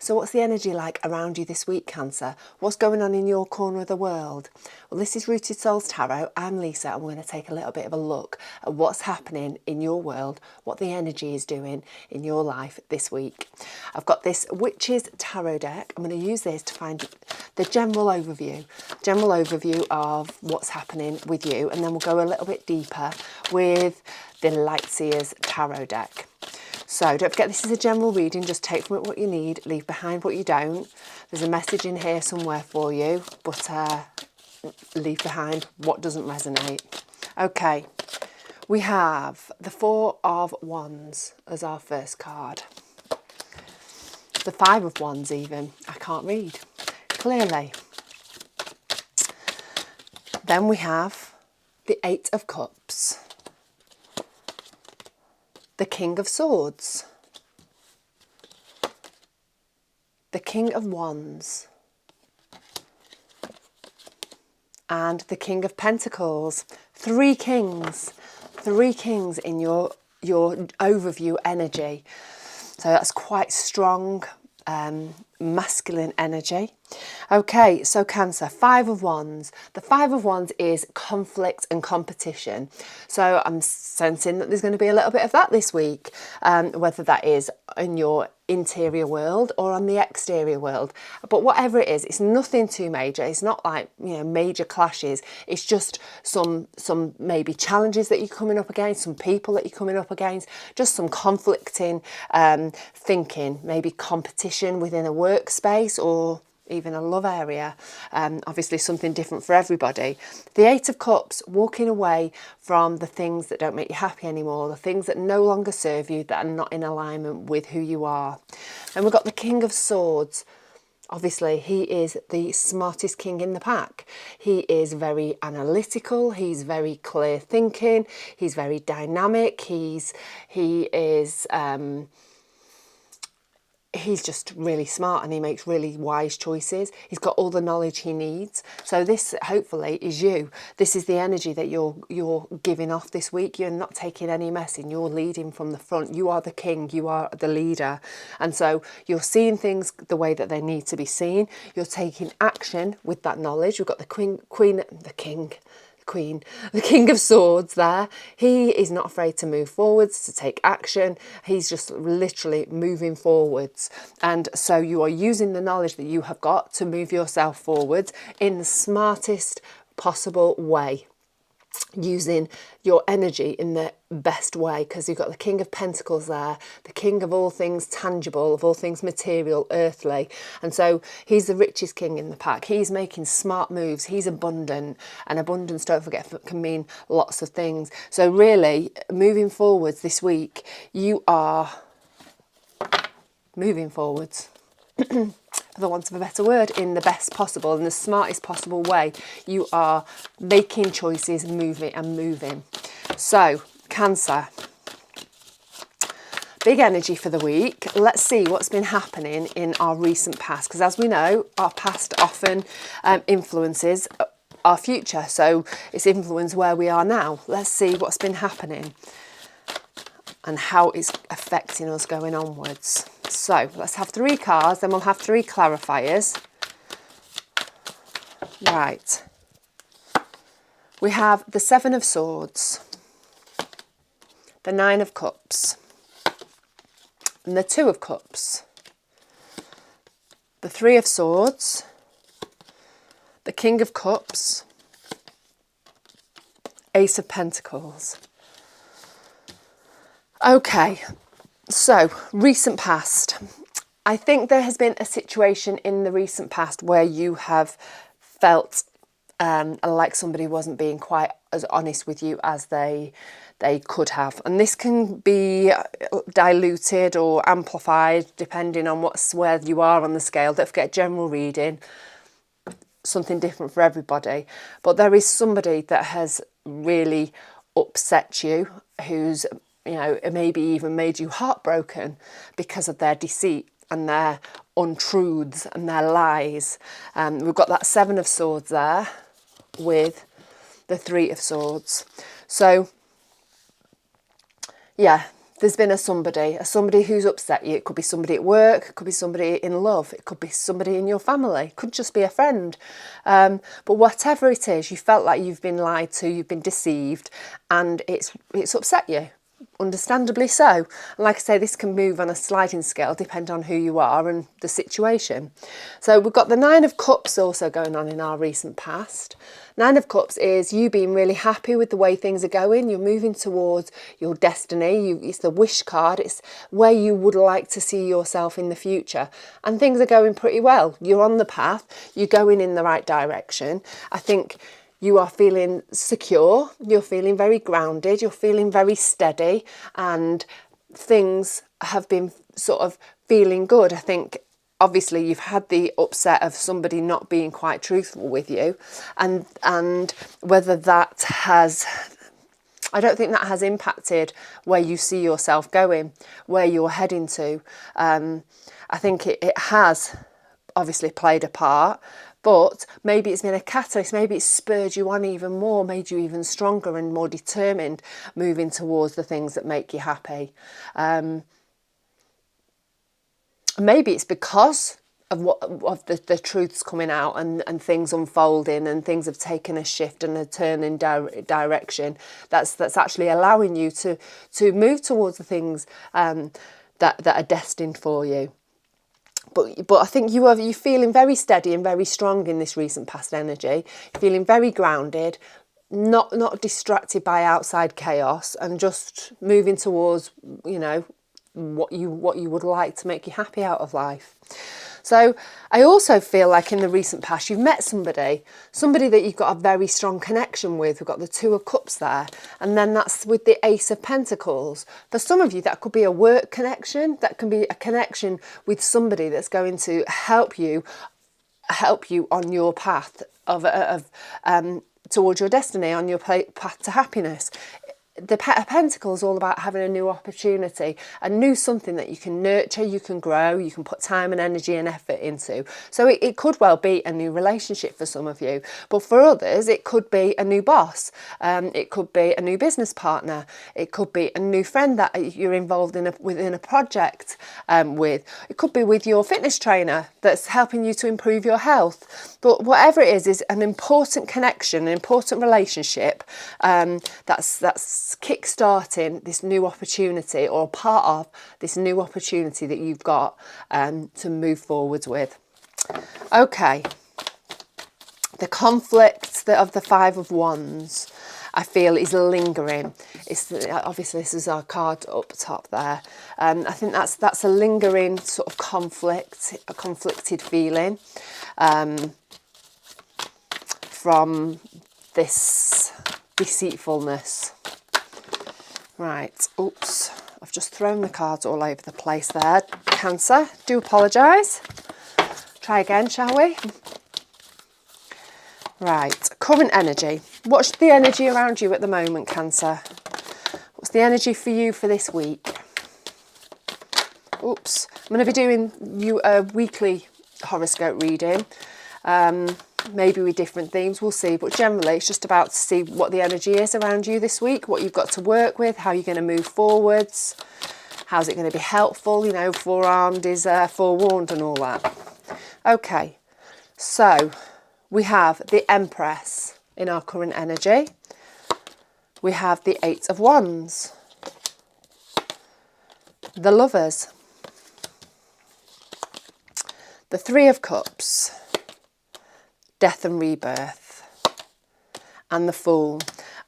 So what's the energy like around you this week, Cancer? What's going on in your corner of the world? Well, this is Rooted Souls Tarot. I'm Lisa, and we're going to take a little bit of a look at what's happening in your world, what the energy is doing in your life this week. I've got this Witches Tarot deck. I'm going to use this to find the general overview of what's happening with you, and then we'll go a little bit deeper with the Lightseers Tarot deck. So don't forget, this is a general reading. Just take from it what you need, leave behind what you don't. There's a message in here somewhere for you, but leave behind what doesn't resonate. Okay, we have the Four of Wands as our first card. The Five of Wands even. I can't read clearly. Then we have the Eight of Cups. The King of Swords, the King of Wands, and the King of Pentacles. Three kings in your overview energy. So that's quite strong, masculine energy. Okay, so Cancer, Five of Wands. The Five of Wands is conflict and competition. So I'm sensing that there's going to be a little bit of that this week, whether that is in your interior world or on the exterior world. But whatever it is, it's nothing too major. It's not like, major clashes. It's just some maybe challenges that you're coming up against, some people that you're coming up against, just some conflicting thinking, maybe competition within a workspace or even a love area. Obviously something different for everybody. The Eight of Cups, walking away from the things that don't make you happy anymore, the things that no longer serve you, that are not in alignment with who you are. And we've got the King of Swords. Obviously, he is the smartest king in the pack. He is very analytical. He's very clear thinking. He's very dynamic. He's just really smart, and he makes really wise choices. He's got all the knowledge he needs. So this hopefully is you. This is the energy that you're giving off this week. You're not taking any messing. You're leading from the front. You are the king. You are the leader. And so you're seeing things the way that they need to be seen. You're taking action with that knowledge. We've got the the King of Swords there. He is not afraid to move forwards, to take action. He's just literally moving forwards. And so you are using the knowledge that you have got to move yourself forwards in the smartest possible way, using your energy in the best way, because you've got the King of Pentacles there, the king of all things tangible, of all things material, earthly. And so he's the richest king in the pack. He's making smart moves. He's abundant, and abundance, don't forget, can mean lots of things. So really, moving forwards this week, you are moving forwards. For the want of a better word, in the best possible, in the smartest possible way. You are making choices, moving. So, Cancer, big energy for the week. Let's see what's been happening in our recent past, because as we know, our past often influences our future. So it's influenced where we are now. Let's see what's been happening and how it's affecting us going onwards. So let's have three cards, then we'll have three clarifiers. Right. We have the Seven of Swords, the Nine of Cups, and the Two of Cups, the Three of Swords, the King of Cups, Ace of Pentacles. Okay, so recent past. I think there has been a situation in the recent past where you have felt like somebody wasn't being quite as honest with you as they could have. And this can be diluted or amplified depending on where you are on the scale. Don't forget, general reading, something different for everybody. But there is somebody that has really upset you, who's maybe even made you heartbroken because of their deceit and their untruths and their lies. We've got that Seven of Swords there with the Three of Swords. So, yeah, there's been a somebody who's upset you. It could be somebody at work, it could be somebody in love, it could be somebody in your family, it could just be a friend. But whatever it is, you felt like you've been lied to, you've been deceived, and it's upset you. Understandably so. And like I say, this can move on a sliding scale depending on who you are and the situation. So we've got the Nine of Cups also going on in our recent past. Nine of Cups is you being really happy with the way things are going. You're moving towards your destiny. It's the wish card. It's where you would like to see yourself in the future. And things are going pretty well. You're on the path. You're going in the right direction. I think you are feeling secure, you're feeling very grounded, you're feeling very steady, and things have been sort of feeling good. I think obviously you've had the upset of somebody not being quite truthful with you, and whether that has, I don't think that has impacted where you see yourself going, where you're heading to. I think it has obviously played a part, but maybe it's been a catalyst, maybe it's spurred you on even more, made you even stronger and more determined moving towards the things that make you happy. Maybe it's because of the truths coming out and things unfolding and things have taken a shift and a turn in direction that's actually allowing you to move towards the things that are destined for you. But I think you're feeling very steady and very strong in this recent past energy. You're feeling very grounded, not distracted by outside chaos, and just moving towards, you know, what you would like to make you happy out of life. So I also feel like in the recent past you've met somebody that you've got a very strong connection with. We've got the Two of Cups there, and then that's with the Ace of Pentacles. For some of you that could be a work connection, that can be a connection with somebody that's going to help you on your path of towards your destiny, on your path to happiness. The Pet of Pentacles is all about having a new opportunity, a new something that you can nurture, you can grow, you can put time and energy and effort into. So it could well be a new relationship for some of you, but for others it could be a new boss, it could be a new business partner, it could be a new friend that you're involved in within a project with. It could be with your fitness trainer that's helping you to improve your health. But whatever it is an important connection, an important relationship that's kick-starting this new opportunity, or part of this new opportunity that you've got to move forwards with. Okay, the conflict of the Five of Wands, I feel, is lingering. Obviously this is our card up top there. I think that's a lingering sort of conflict, a conflicted feeling from this deceitfulness. Right, oops, I've just thrown the cards all over the place there. Cancer, do apologise. Try again, shall we? Right, current energy. What's the energy around you at the moment, Cancer? What's the energy for you for this week? Oops, I'm going to be doing you a weekly horoscope reading. Maybe with different themes, we'll see, but generally it's just about to see what the energy is around you this week, what you've got to work with, how you're going to move forwards, how's it going to be helpful, you know, forearmed is forewarned and all that. Okay, so we have the Empress in our current energy, we have the Eight of Wands, the Lovers, the Three of Cups, Death and Rebirth, and the Fool.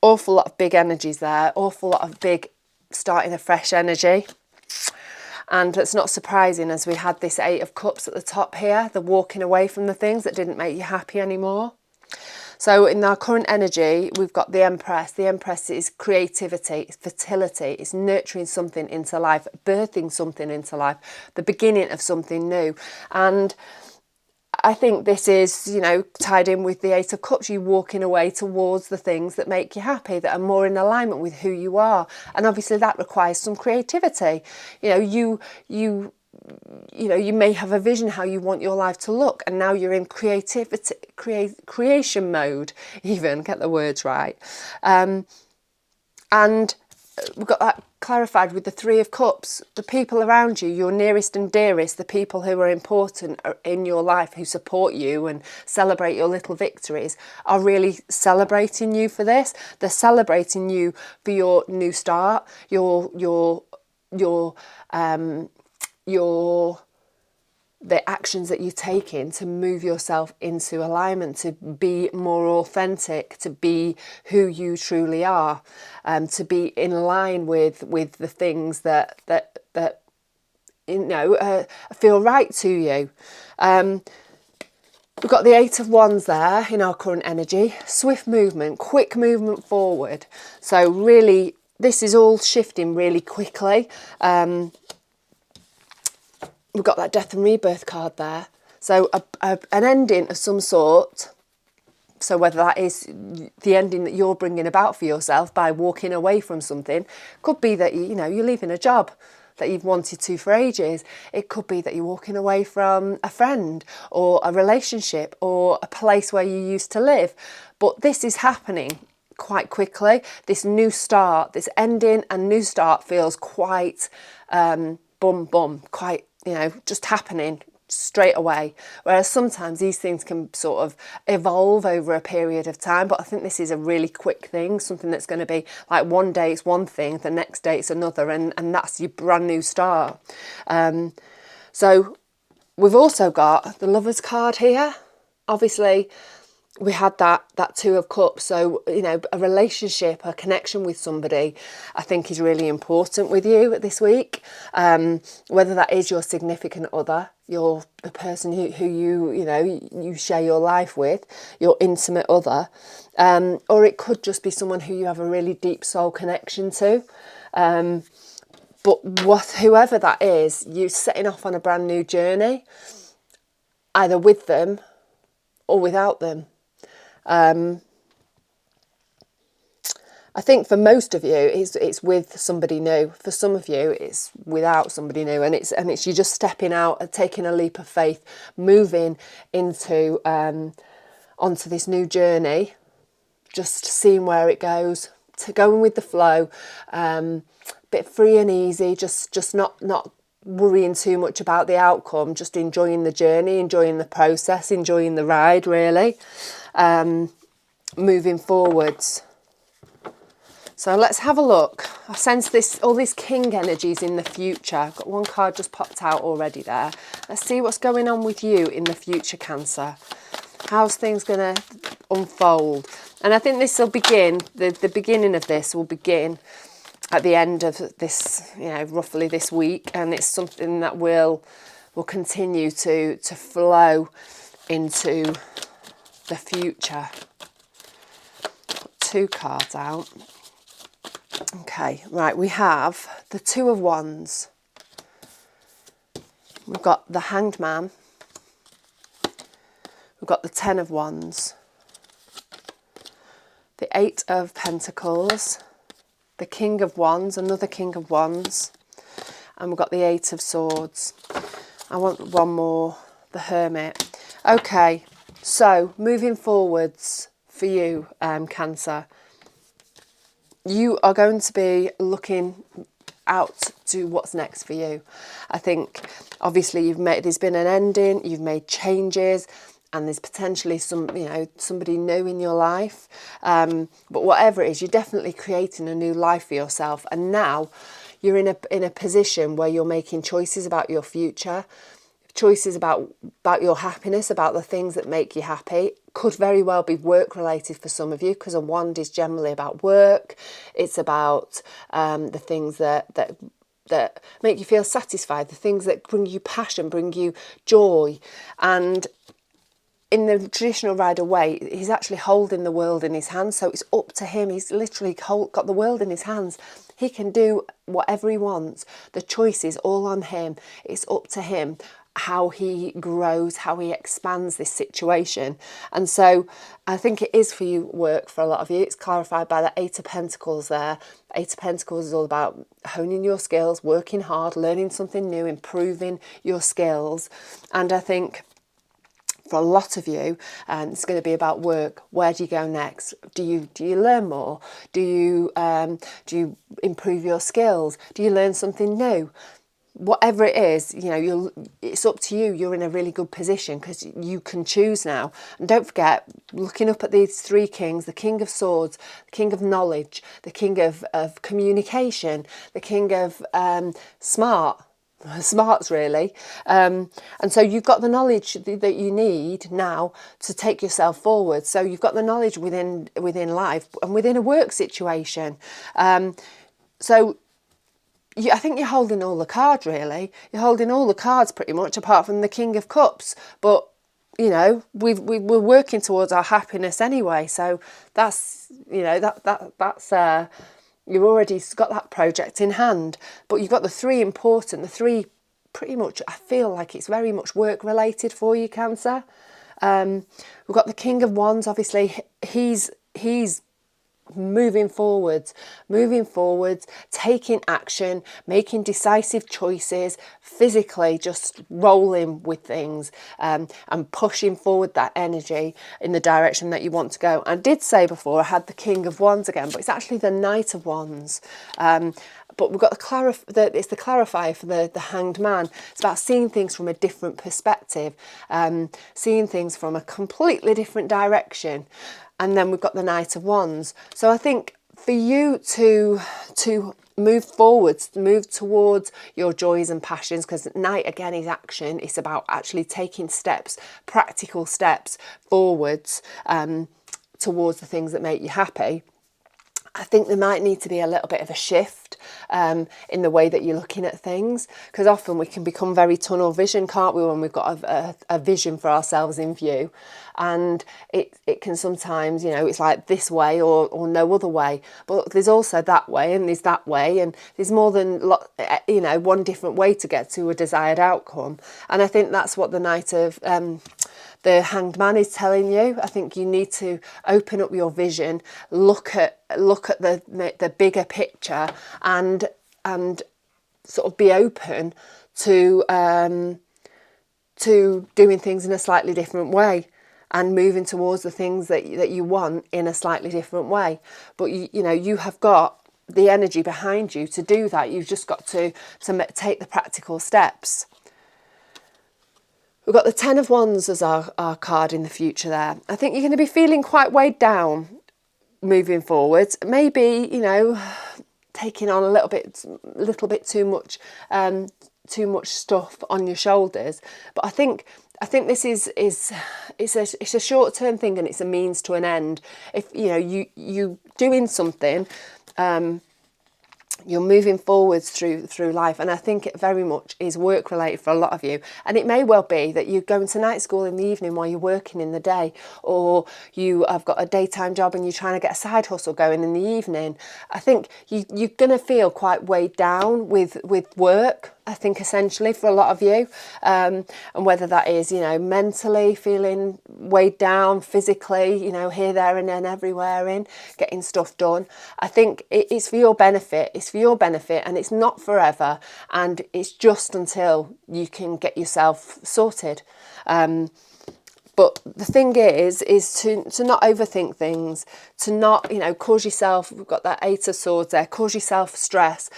Awful lot of big energies there, awful lot of big starting a fresh energy. And it's not surprising, as we had this Eight of Cups at the top here, the walking away from the things that didn't make you happy anymore. So in our current energy, we've got the Empress. The Empress is creativity, it's fertility, it's nurturing something into life, birthing something into life, the beginning of something new. And I think this is, you know, tied in with the Eight of Cups, you walking away towards the things that make you happy, that are more in alignment with who you are. And obviously that requires some creativity. You know, you may have a vision how you want your life to look, and now you're in creativity, creation mode, even, get the words right. And we've got that clarified with the Three of Cups. The people around you, your nearest and dearest, the people who are important in your life, who support you and celebrate your little victories, are really celebrating you for this. They're celebrating you for your new start, the actions that you're taking to move yourself into alignment, to be more authentic, to be who you truly are, to be in line with the things that feel right to you. We've got the Eight of Wands there in our current energy. Swift movement, quick movement forward. So really, this is all shifting really quickly. We've got that Death and Rebirth card there. So an ending of some sort. So whether that is the ending that you're bringing about for yourself by walking away from something, could be that you're leaving a job that you've wanted to for ages. It could be that you're walking away from a friend or a relationship or a place where you used to live. But this is happening quite quickly. This new start, this ending and new start feels quite quite, just happening straight away. Whereas sometimes these things can sort of evolve over a period of time. But I think this is a really quick thing, something that's going to be like one day it's one thing, the next day it's another, and that's your brand new start. So we've also got the Lovers card here. Obviously, we had that Two of Cups. So, a relationship, a connection with somebody, I think is really important with you this week. Whether that is your significant other, the person who you share your life with, your intimate other, or it could just be someone who you have a really deep soul connection to. But whoever that is, you're setting off on a brand new journey, either with them or without them. I think for most of you, it's with somebody new. For some of you, it's without somebody new, and it's you just stepping out and taking a leap of faith, moving into onto this new journey, just seeing where it goes, to going with the flow, bit free and easy, just not worrying too much about the outcome, just enjoying the journey, enjoying the process, enjoying the ride, really. Moving forwards. So let's have a look. I sense all these king energies in the future. I've got one card just popped out already there. Let's see what's going on with you in the future, Cancer. How's things going to unfold? And I think this will begin, the beginning of this will begin at the end of this, roughly this week. And it's something that will continue to flow into the future. Put two cards out. Okay, right, we have the Two of Wands. We've got the Hanged Man. We've got the Ten of Wands. The Eight of Pentacles. The King of Wands, another King of Wands. And we've got the Eight of Swords. I want one more, the Hermit. Okay, so moving forwards for you, Cancer. You are going to be looking out to what's next for you. I think obviously there's been an ending, you've made changes, and there's potentially somebody new in your life. But whatever it is, you're definitely creating a new life for yourself. And now you're in a position where you're making choices about your future, choices about your happiness, about the things that make you happy. Could very well be work related for some of you, because a wand is generally about work. It's about the things that make you feel satisfied, the things that bring you passion, bring you joy. And in the traditional Rider-Waite, he's actually holding the world in his hands, so it's up to him. He's literally got the world in his hands. He can do whatever he wants. The choice is all on him. It's up to him how he grows, how he expands this situation. And so I think it is for you work for a lot of you. It's clarified by the Eight of Pentacles there. Eight of Pentacles is all about honing your skills, working hard, learning something new, improving your skills. And I think for a lot of you, and it's going to be about work. Where do you go next? Do you learn more? Do you improve your skills? Do you learn something new? Whatever it is, it's up to you. You're in a really good position because you can choose now. And don't forget, looking up at these three kings, the King of Swords, the King of Knowledge, the King of communication, the King of smarts really, and so you've got the knowledge that you need now to take yourself forward. So you've got the knowledge within life and within a work situation. So I think you're holding all the cards, really. You're holding all the cards pretty much, apart from the King of Cups. But, we're working towards our happiness anyway. So that's, that's you've already got that project in hand. But you've got the three pretty much, I feel like it's very much work related for you, Cancer. We've got the King of Wands, obviously. He's moving forwards, taking action, making decisive choices, physically just rolling with things, and pushing forward that energy in the direction that you want to go. I did say before I had the King of Wands again, but it's actually the Knight of Wands. But we've got it's the clarifier for the Hanged Man. It's about seeing things from a different perspective, seeing things from a completely different direction. And then we've got the Knight of Wands. So I think for you to move forwards, move towards your joys and passions, because Knight again is action. It's about actually taking steps, practical steps forwards towards the things that make you happy. I think there might need to be a little bit of a shift in the way that you're looking at things, because often we can become very tunnel vision, can't we, when we've got a vision for ourselves in view, and it can sometimes, it's like this way or no other way. But there's also that way and there's that way, and there's more than one different way to get to a desired outcome. And I think that's what the Knight of the Hanged Man is telling you. I think you need to open up your vision, look at the bigger picture, and sort of be open to doing things in a slightly different way and moving towards the things that you want in a slightly different way. But you have got the energy behind you to do that. You've just got to take the practical steps. We've got the Ten of Wands as our card in the future there. I think you're going to be feeling quite weighed down moving forward. Maybe, taking on a little bit too much stuff on your shoulders. But I think this is it's a short-term thing, and it's a means to an end. If you doing something, you're moving forwards through life, and I think it very much is work related for a lot of you. And it may well be that you're going to night school in the evening while you're working in the day, or you have got a daytime job and you're trying to get a side hustle going in the evening. I think you're going to feel quite weighed down with work, I think, essentially, for a lot of you, and whether that is mentally feeling weighed down, physically, here, there and then, everywhere in getting stuff done. I think it's for your benefit. It's for your benefit, and it's not forever, and it's just until you can get yourself sorted. But the thing is to not overthink things, to not cause yourself, we've got that Eight of Swords there, cause yourself stress,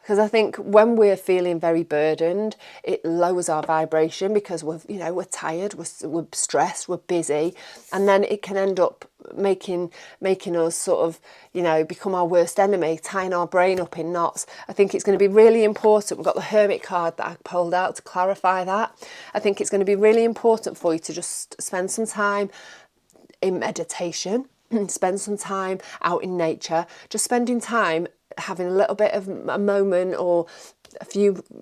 because I think when we're feeling very burdened, it lowers our vibration, because we're tired, we're stressed, we're busy, and then it can end up making us sort of become our worst enemy, tying our brain up in knots. I think it's going to be really important. We've got the Hermit card that I pulled out to clarify that. I think it's going to be really important for you to just spend some time in meditation, spend some time out in nature, just spending time having a little bit of a moment, or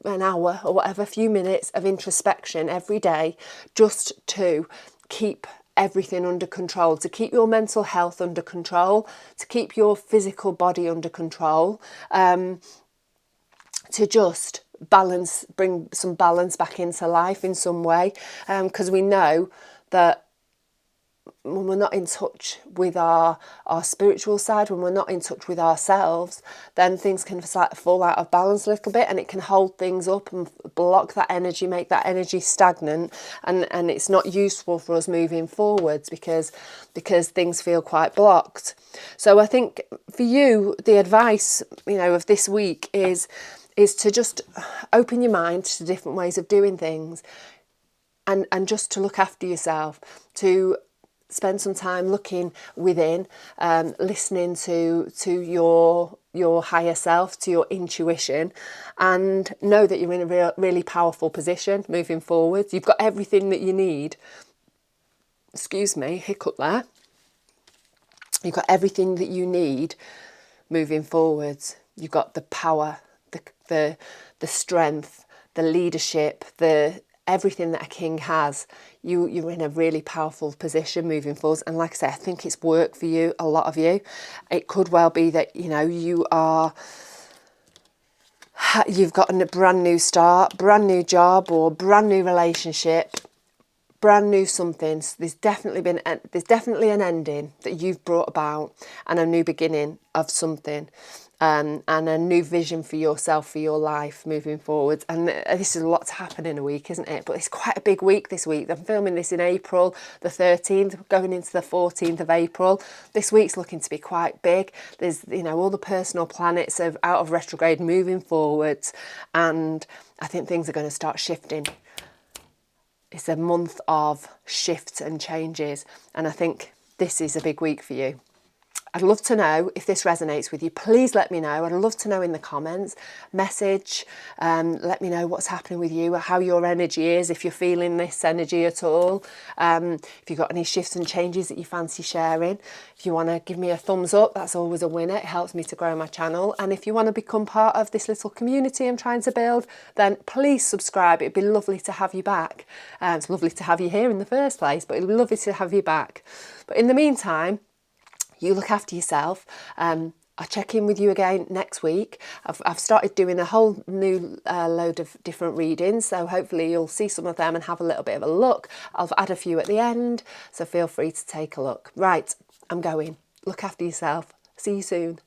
an hour or whatever, a few minutes of introspection every day, just to keep everything under control, to keep your mental health under control, to keep your physical body under control, to just bring some balance back into life in some way, because we know that not in touch with our spiritual side, when we're not in touch with ourselves, then things can fall out of balance a little bit, and it can hold things up and block that energy, make that energy stagnant, and it's not useful for us moving forwards because things feel quite blocked. So I think for you, the advice, of this week is to just open your mind to different ways of doing things, and just to look after yourself, to spend some time looking within, listening to your higher self, to your intuition, and know that you're in a really powerful position moving forward. You've got everything that you need. Excuse me, hiccup there. You've got everything that you need moving forwards. You've got the power, the strength, the leadership, everything that a king has. You're in a really powerful position moving forwards. And like I say, I think it's work for you, a lot of you. It could well be that, you've got a brand new start, brand new job, or brand new relationship, brand new something. So there's definitely an ending that you've brought about, and a new beginning of something. And a new vision for yourself, for your life moving forward. And this is a lot to happen in a week, isn't it? But it's quite a big week this week. I'm filming this in April the 13th, going into the 14th of April. This week's looking to be quite big. There's, all the personal planets out of retrograde moving forwards. And I think things are going to start shifting. It's a month of shifts and changes. And I think this is a big week for you. I'd love to know if this resonates with you. Please let me know. I'd love to know in the comments. Message, let me know what's happening with you, how your energy is, if you're feeling this energy at all. If you've got any shifts and changes that you fancy sharing. If you want to give me a thumbs up, that's always a winner. It helps me to grow my channel. And if you want to become part of this little community I'm trying to build, then please subscribe. It'd be lovely to have you back. It's lovely to have you here in the first place, but it'd be lovely to have you back. But in the meantime, you look after yourself. I'll check in with you again next week. I've started doing a whole new load of different readings, so hopefully you'll see some of them and have a little bit of a look. I'll add a few at the end, so feel free to take a look. Right, I'm going. Look after yourself. See you soon.